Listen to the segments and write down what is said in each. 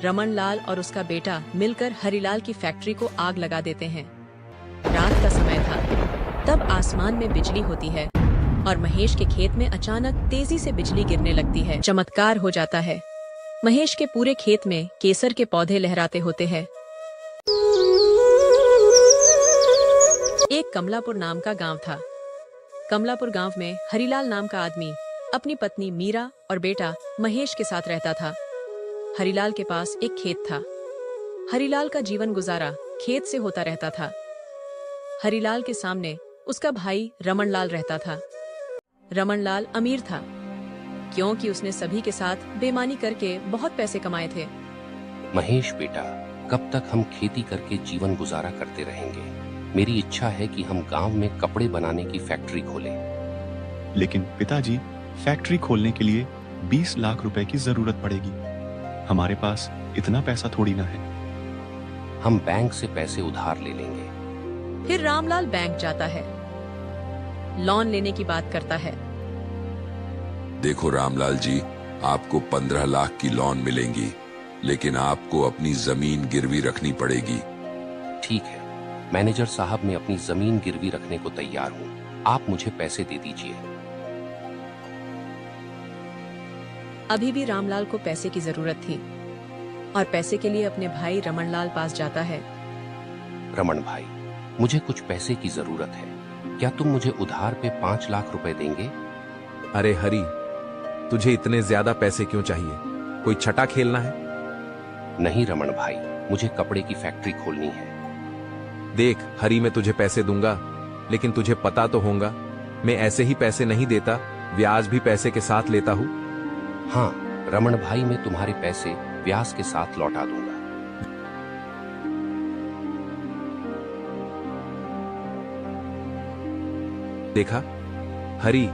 रमन लाल और उसका बेटा मिलकर हरिलाल की फैक्ट्री को आग लगा देते हैं। रात का समय था, तब आसमान में बिजली होती है और महेश के खेत में अचानक तेजी से बिजली गिरने लगती है। चमत्कार हो जाता है। महेश के पूरे खेत में केसर के पौधे लहराते होते हैं। एक कमलापुर नाम का गांव था। कमलापुर गांव में हरिलाल नाम का आदमी अपनी पत्नी मीरा और बेटा महेश के साथ रहता था। हरिलाल के पास एक खेत था। हरिलाल का जीवन गुजारा खेत से होता रहता था। हरिलाल के सामने उसका भाई रमन लाल रहता था। रमन लाल अमीर था, क्योंकि उसने सभी के साथ बेईमानी करके बहुत पैसे कमाए थे। महेश बेटा, कब तक हम खेती करके जीवन गुजारा करते रहेंगे? मेरी इच्छा है कि हम गांव में कपड़े बनाने की फैक्ट्री खोलें। लेकिन पिताजी, फैक्ट्री खोलने के लिए 20 लाख रुपए की जरूरत पड़ेगी। हमारे पास इतना पैसा थोड़ी ना है। हम बैंक से पैसे उधार ले लेंगे। फिर रामलाल बैंक जाता है, लोन लेने की बात करता है। देखो रामलाल जी, आपको 15 लाख की लोन मिलेंगी, लेकिन आपको अपनी जमीन गिरवी रखनी पड़ेगी। ठीक है, मैनेजर साहब, मैं अपनी जमीन गिरवी रखने को तैयार हूँ। आप मुझे पैसे दे दीजिए। अभी भी रामलाल को पैसे की जरूरत थी और पैसे के लिए अपने भाई रमन लाल पास जाता है। रमन भाई, मुझे कुछ पैसे की जरूरत है। क्या तुम मुझे उधार पे 5 लाख रुपए देंगे? अरे हरी, तुझे इतने ज्यादा पैसे क्यों चाहिए? कोई छटा खेलना है? नहीं रमन भाई, मुझे कपड़े की फैक्ट्री खोलनी है। देख हरी, मैं तुझे पैसे दूंगा, लेकिन तुझे पता तो होगा मैं ऐसे ही पैसे नहीं देता, ब्याज भी पैसे के साथ लेता हूँ। हाँ रमन भाई, मैं तुम्हारे पैसे ब्याज के साथ लौटा दूंगा। देखा, हरी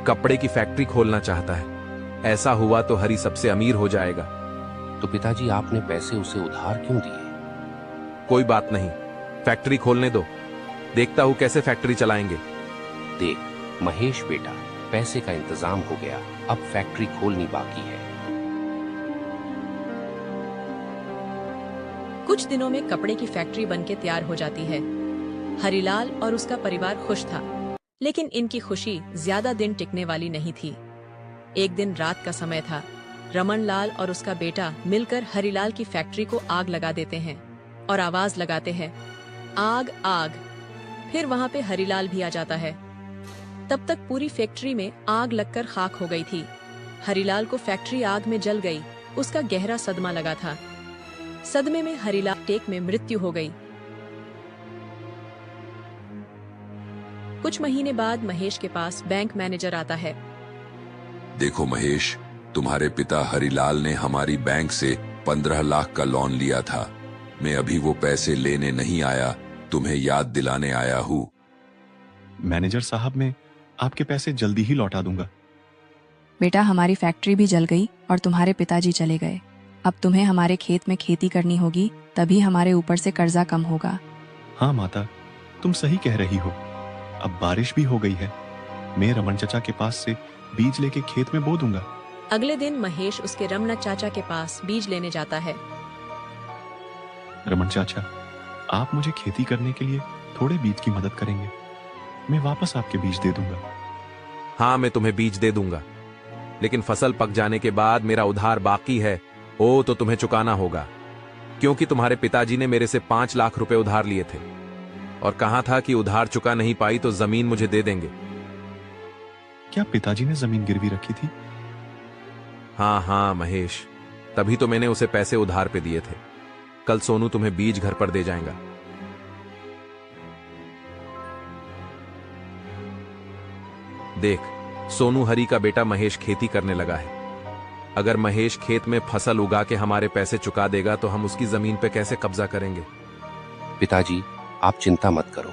कपड़े की फैक्ट्री खोलना चाहता है। ऐसा हुआ तो हरी सबसे अमीर हो जाएगा। तो पिताजी, आपने पैसे उसे उधार क्यों दिए? कोई बात नहीं, फैक्ट्री खोलने दो, देखता हूँ कैसे फैक्ट्री चलाएंगे। देख महेश बेटा, पैसे का इंतजाम हो गया, अब फैक्ट्री खोलनी बाकी है। कुछ दिनों में कपड़े की फैक्ट्री बनके तैयार हो जाती है। हरिलाल और उसका परिवार खुश था, लेकिन इनकी खुशी ज्यादा दिन टिकने वाली नहीं थी। एक दिन रात का समय था। रमन लाल और उसका बेटा मिलकर हरिलाल की फैक्ट्री को आग लगा देते हैं और आवाज लगाते हैं, आग आग। फिर वहां पे हरिलाल भी आ जाता है। तब तक पूरी फैक्ट्री में आग लगकर खाक हो गई थी। हरिलाल को फैक्ट्री आग में जल गई। उसका गहरा सदमा लगा था। सदमे में हरिलाल टेक में मृत्यु हो गई। कुछ महीने बाद महेश के पास बैंक मैनेजर आता है। देखो महेश, तुम्हारे पिता हरिलाल ने हमारी बैंक से 15 लाख का लोन लिया था। मैं अभी वो पैसे लेने नहीं आया, तुम्हें याद दिलाने आया हूँ। मैनेजर साहब, मैं आपके पैसे जल्दी ही लौटा दूंगा। बेटा, हमारी फैक्ट्री भी जल गई और तुम्हारे पिताजी चले गए। अब तुम्हें हमारे खेत में खेती करनी होगी, तभी हमारे ऊपर से कर्जा कम होगा। हाँ माता, तुम सही कह रही हो। अब बारिश भी हो गई है। मैं रमन चाचा के पास से बीज लेके खेत में बो दूंगा। अगले दिन महेश उसके रमन चाचा के पास बीज लेने जाता है। रमन चाचा, आप मुझे खेती करने के लिए थोड़े बीज की मदद करेंगे? मैं वापस आपके बीज दे दूंगा। हाँ, मैं तुम्हें बीज दे दूंगा, लेकिन फसल पक जाने के बाद मेरा उधार बाकी है, वो तो तुम्हें चुकाना होगा, क्योंकि तुम्हारे पिताजी ने मेरे से 5 लाख रुपए उधार लिए थे और कहा था कि उधार चुका नहीं पाई तो जमीन मुझे दे देंगे। क्या पिताजी ने जमीन गिरवी रखी थी? हाँ हाँ महेश, तभी तो मैंने उसे पैसे उधार पे दिए थे। कल सोनू तुम्हें बीज घर पर दे जाएगा। देख, सोनू हरी का बेटा महेश खेती करने लगा है। अगर महेश खेत में फसल उगा के हमारे पैसे चुका देगा तो हम उसकी जमीन पे कैसे कब्जा करेंगे? पिताजी, आप चिंता मत करो,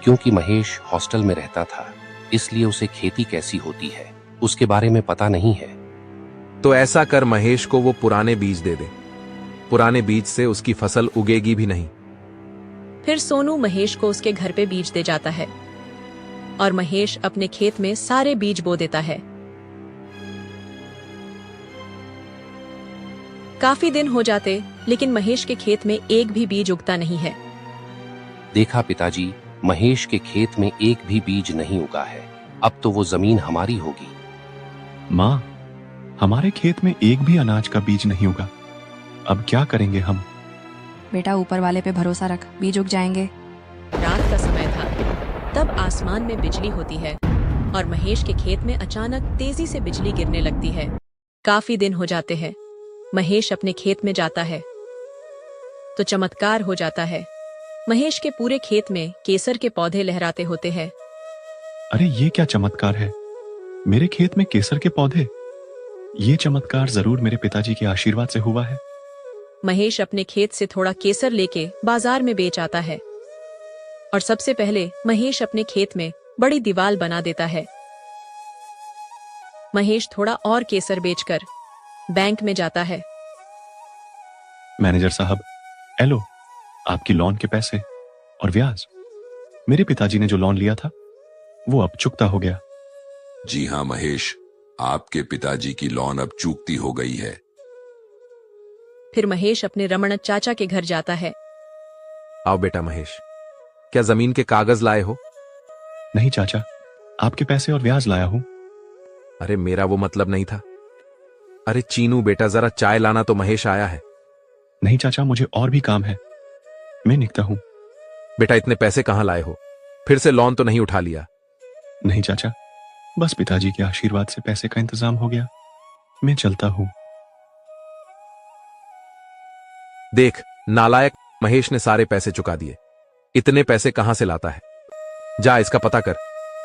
क्योंकि महेश हॉस्टल में रहता था, इसलिए उसे खेती कैसी होती है उसके बारे में पता नहीं है। तो ऐसा कर, महेश को वो पुराने बीज दे दे। पुराने बीज से उसकी फसल उगेगी भी नहीं। फिर सोनू महेश को उसके घर पे बीज दे जाता है और महेश अपने खेत में सारे बीज बो देता है। काफी दिन हो जाते, लेकिन महेश के खेत में एक भी बीज उगता नहीं है। देखा पिताजी, महेश के खेत में एक भी बीज नहीं उगा है। अब तो वो जमीन हमारी होगी। माँ, हमारे खेत में एक भी अनाज का बीज नहीं उगा। अब क्या करेंगे हम? बेटा ऊपर वाले पे भरोसा रख, बीज उग जाएंगे। रात का समय था, तब आसमान में बिजली होती है और महेश के खेत में अचानक तेजी से बिजली गिरने लगती है। काफी दिन हो जाते हैं। महेश अपने खेत में जाता है तो चमत्कार हो जाता है। महेश के पूरे खेत में केसर के पौधे लहराते होते हैं। अरे ये क्या चमत्कार है? मेरे खेत में केसर के पौधे? ये चमत्कार जरूर मेरे पिताजी के आशीर्वाद से हुआ है। महेश अपने खेत से थोड़ा केसर लेके बाजार में बेच आता है और सबसे पहले महेश अपने खेत में बड़ी दीवार बना देता है। महेश थोड़ा और केसर बेचकर बैंक में जाता है। मैनेजर साहब, एलो, आपकी लोन के पैसे और ब्याज। मेरे पिताजी ने जो लोन लिया था वो अब चुकता हो गया। जी हाँ महेश, आपके पिताजी की लोन अब चूकती हो गई है। फिर महेश अपने रमण चाचा के घर जाता है। आओ बेटा महेश, क्या जमीन के कागज लाए हो? नहीं चाचा, आपके पैसे और ब्याज लाया हूं। अरे मेरा वो मतलब नहीं था। अरे चीनू बेटा, जरा चाय लाना, तो महेश आया है। नहीं चाचा, मुझे और भी काम है, मैं निकलता हूं। बेटा इतने पैसे कहां लाए हो? फिर से लोन तो नहीं उठा लिया? नहीं चाचा, बस पिताजी के आशीर्वाद से पैसे का इंतजाम हो गया, मैं चलता हूं। देख नालायक, महेश ने सारे पैसे चुका दिए। इतने पैसे कहां से लाता है? जा इसका पता कर।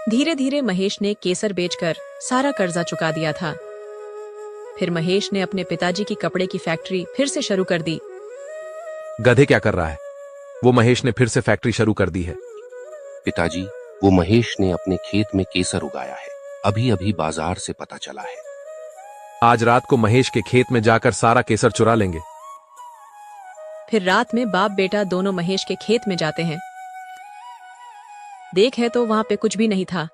धीरे धीरे महेश ने केसर बेचकर सारा कर्जा चुका दिया था। फिर महेश ने अपने पिताजी की कपड़े की फैक्ट्री फिर से शुरू कर दी। गधे क्या कर रहा है? वो महेश ने फिर से फैक्ट्री शुरू कर दी है। पिताजी, वो महेश ने अपने खेत में केसर उगाया है। अभी अभी बाजार से पता चला है। आज रात को महेश के खेत में जाकर सारा केसर चुरा लेंगे। फिर रात में बाप बेटा दोनों महेश के खेत में जाते हैं। देख है तो वहां पे कुछ भी नहीं था।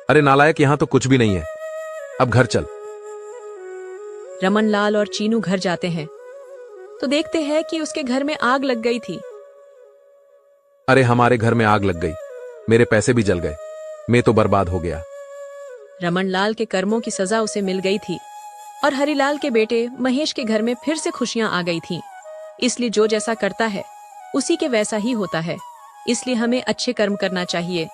अरे नालायक, यहां तो कुछ भी नहीं है। अब घर चल। रमन लाल और चीनू घर जाते हैं तो देखते हैं कि उसके घर में आग लग गई थी। अरे हमारे घर में आग लग गई, मेरे पैसे भी जल गए, मैं तो बर्बाद हो गया। रमन लाल के कर्मों की सजा उसे मिल गई थी और हरिलाल के बेटे महेश के घर में फिर से खुशियां आ गई थीं। इसलिए जो जैसा करता है उसी के वैसा ही होता है। इसलिए हमें अच्छे कर्म करना चाहिए।